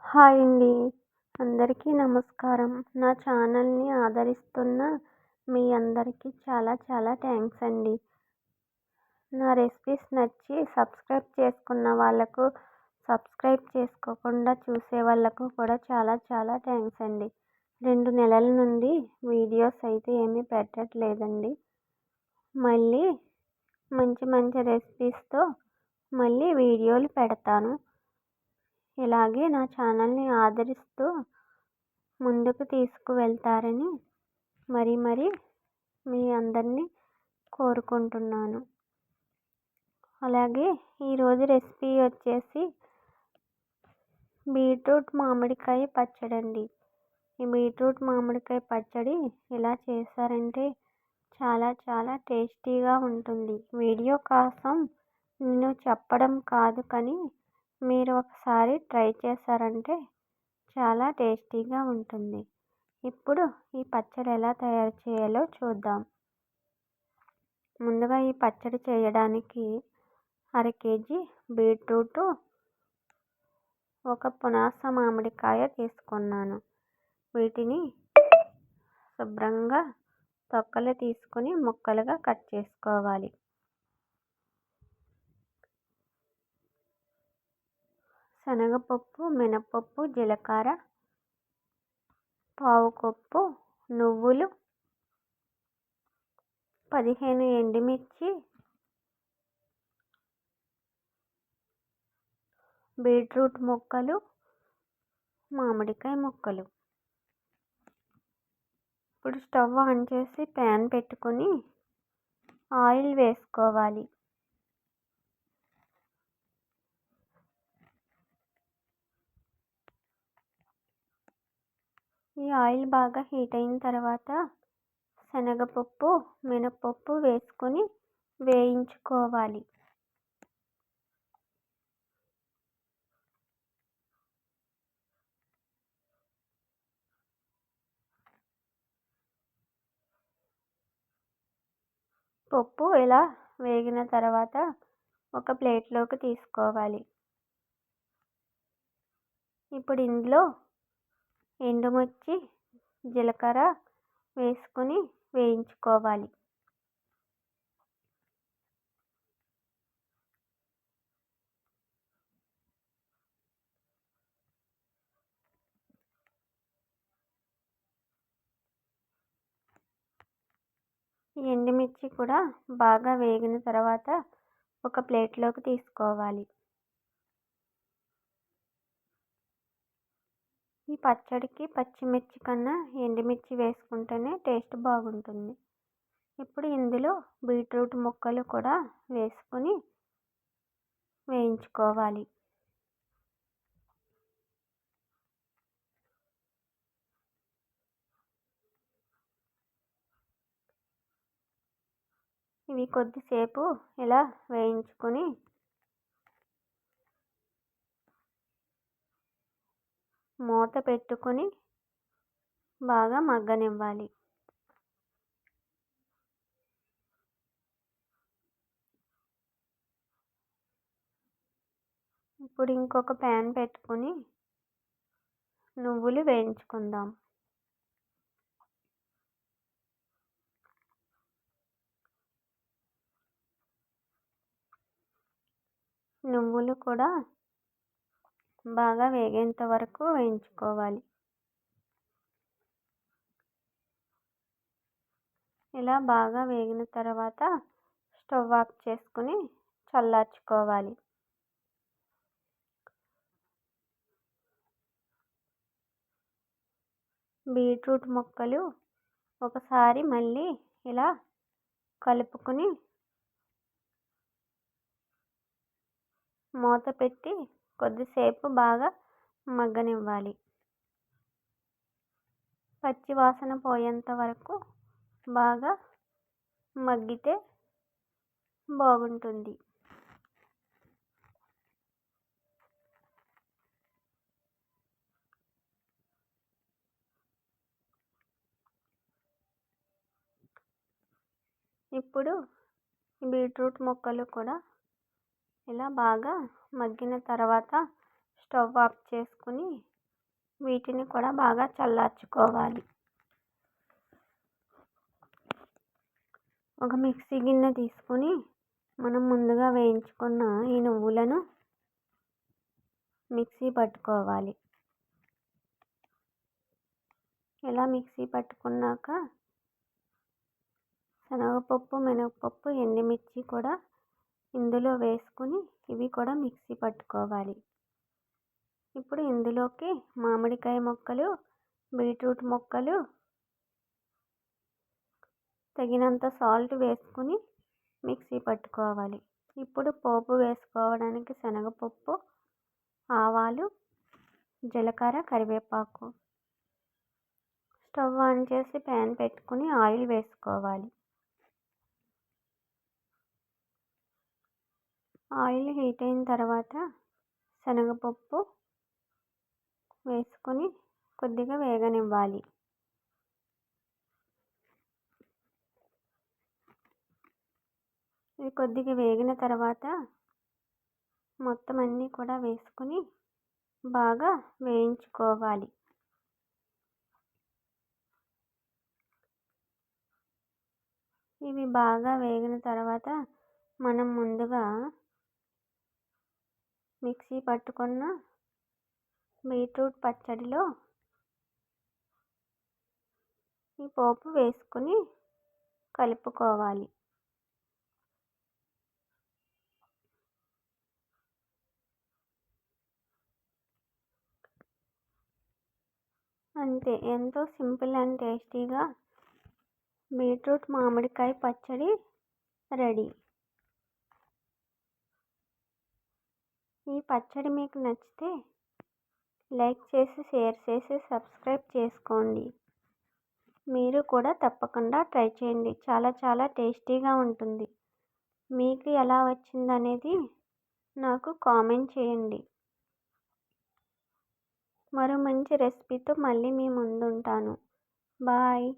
Hi అండి. అందరికీ నమస్కారం. నా ఛానల్‌ని ఆదరిస్తున్న మీ అందరికీ చాలా చాలా థ్యాంక్స్ అండి. నా రెసిపీస్ నచ్చి సబ్స్క్రైబ్ చేసుకున్న వాళ్ళకు, సబ్స్క్రైబ్ చేసుకోకుండా చూసే వాళ్ళకు కూడా చాలా చాలా థ్యాంక్స్ అండి. 2 నెలల నుండి వీడియోస్ అయితే ఏమీ పెట్టట్లేదండి. మళ్ళీ మంచి మంచి రెసిపీస్‌తో మళ్ళీ వీడియోలు పెడతాను. ఇలాగే నా ఛానల్‌ని ఆదరిస్తూ ముందుకు తీసుకువెళ్తారని మరీ మీ అందరినీ కోరుకుంటున్నాను. అలాగే ఈరోజు రెసిపీ వచ్చేసి బీట్రూట్ మామిడికాయ పచ్చడండి. ఈ బీట్రూట్ మామిడికాయ పచ్చడి ఎలా చేశారంటే చాలా చాలా టేస్టీగా ఉంటుంది. వీడియో కోసం నేను చెప్పడం కాదు, కానీ మీరు ఒకసారి ట్రై చేశారంటే చాలా టేస్టీగా ఉంటుంది. ఇప్పుడు ఈ పచ్చడి ఎలా తయారు చేయాలో చూద్దాం. ముందుగా ఈ పచ్చడి చేయడానికి 1/2 కేజీ బీట్రూటు, ఒక పునాస మామిడికాయ తీసుకున్నాను. వీటిని శుభ్రంగా తొక్కలు తీసుకొని ముక్కలుగా కట్ చేసుకోవాలి. శనగపప్పు, మినపప్పు, జీలకర్ర, పావు కప్పు నువ్వులు, 15 ఎండుమిర్చి, బీట్రూట్ ముక్కలు, మామిడికాయ ముక్కలు. ఇప్పుడు స్టవ్ ఆన్ చేసి ప్యాన్ పెట్టుకొని ఆయిల్ వేసుకోవాలి. ఈ ఆయిల్ బాగా హీట్ అయిన తర్వాత శనగపప్పు, మినపప్పు వేసుకొని వేయించుకోవాలి. పప్పు ఇలా వేగిన తర్వాత ఒక ప్లేట్లోకి తీసుకోవాలి. ఇప్పుడు ఇందులో ఎండుమిర్చి, జీలకర్ర వేసుకొని వేయించుకోవాలి. ఎండుమిర్చి కూడా బాగా వేగిన తర్వాత ఒక ప్లేట్లోకి తీసుకోవాలి. ఈ పచ్చడికి పచ్చిమిర్చి కన్నా ఎండుమిర్చి వేసుకుంటేనే టేస్ట్ బాగుంటుంది. ఇప్పుడు ఇందులో బీట్రూట్ ముక్కలు కూడా వేసుకొని వేయించుకోవాలి. ఇవి కొద్దిసేపు ఇలా వేయించుకొని మూత పెట్టుకొని బాగా మగ్గనివ్వాలి. ఇప్పుడు ఇంకొక ప్యాన్ పెట్టుకొని నువ్వులు వేయించుకుందాం. నువ్వులు కూడా బాగా వేగేంత వరకు వేయించుకోవాలి. ఇలా బాగా వేగిన తర్వాత స్టవ్ ఆఫ్ చేసుకుని చల్లార్చుకోవాలి. బీట్రూట్ ముక్కలు ఒకసారి మళ్ళీ ఇలా కలుపుకొని మూత పెట్టి కొద్దిసేపు బాగా మగ్గనివ్వాలి. పచ్చి వాసన పోయేంత వరకు బాగా మగ్గితే బాగుంటుంది. ఇప్పుడు బీట్రూట్ ముక్కలు కూడా ఇలా బాగా మగ్గిన తర్వాత స్టవ్ ఆఫ్ చేసుకుని వీటిని కూడా బాగా చల్లార్చుకోవాలి. ఒక మిక్సీ గిన్నె తీసుకొని మనం ముందుగా వేయించుకున్న ఈ నువ్వులను మిక్సీ పట్టుకోవాలి. ఇలా మిక్సీ పట్టుకున్నాక శనగపప్పు, మినపప్పు, ఎండుమిర్చి కూడా ఇందులో వేసుకుని ఇవి కూడా మిక్సీ పట్టుకోవాలి. ఇప్పుడు ఇందులోకి మామిడికాయ ముక్కలు, బీట్రూట్ ముక్కలు, తగినంత సాల్ట్ వేసుకుని మిక్సీ పట్టుకోవాలి. ఇప్పుడు పోపు వేసుకోవడానికి శనగపప్పు, ఆవాలు, జీలకర్ర, కరివేపాకు. స్టవ్ ఆన్ చేసి ప్యాన్ పెట్టుకుని ఆయిల్ వేసుకోవాలి. ఆయిల్ హీట్ అయిన తర్వాత శనగపప్పు వేసుకొని కొద్దిగా వేగనివ్వాలి. ఇది కొద్దిగా వేగిన తర్వాత మొత్తం అన్నీ కూడా వేసుకొని బాగా వేయించుకోవాలి. ఇవి బాగా వేగిన తర్వాత మనం ముందుగా మిక్సీ పట్టుకున్న బీట్రూట్ పచ్చడిలో ఈ పోపు వేసుకుని కలుపుకోవాలి. అంతే, ఎంతో సింపుల్ అండ్ టేస్టీగా బీట్రూట్ మామిడికాయ పచ్చడి రెడీ. ఈ పచ్చడి మీకు నచ్చితే లైక్ చేసి, షేర్ చేసి, సబ్స్క్రైబ్ చేసుకోండి. మీరు కూడా తప్పకుండా ట్రై చేయండి. చాలా చాలా టేస్టీగా ఉంటుంది. మీకు ఎలా వచ్చిందనేది నాకు కామెంట్ చేయండి. మరో మంచి రెసిపీతో మళ్ళీ మీ ముందుంటాను. బాయ్.